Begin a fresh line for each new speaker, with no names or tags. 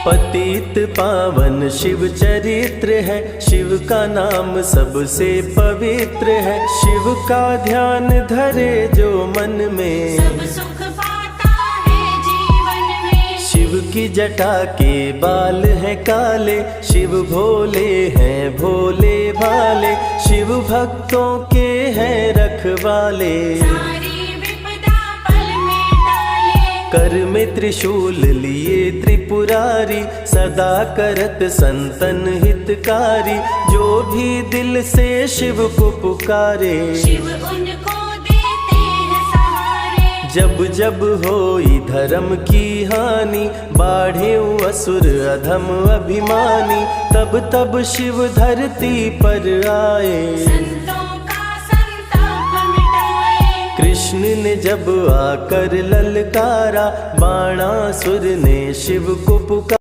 पतित पावन शिव चरित्र है, शिव का नाम सबसे पवित्र है। शिव का ध्यान धरे जो मन में,
सब सुख पाता है जीवन में।
शिव की जटा के बाल हैं काले, शिव भोले हैं भोले भाले। शिव भक्तों के हैं रखवाले,
सारी विपदा पल में टाले।
कर में त्रिशूल लिए त्रिपुरारी, सदा करत संतन हितकारी। जो भी दिल से शिव को पुकारे,
शिव उनको देते हैं सहारे।
जब जब होई धर्म की हानि, बाढ़े असुर अधम अभिमानी। तब तब शिव धरती पर आए,
संतों का संताप मिटाए।
कृष्ण ने जब आकर ललकारा, बाणासुर ने शिव को पुकारा।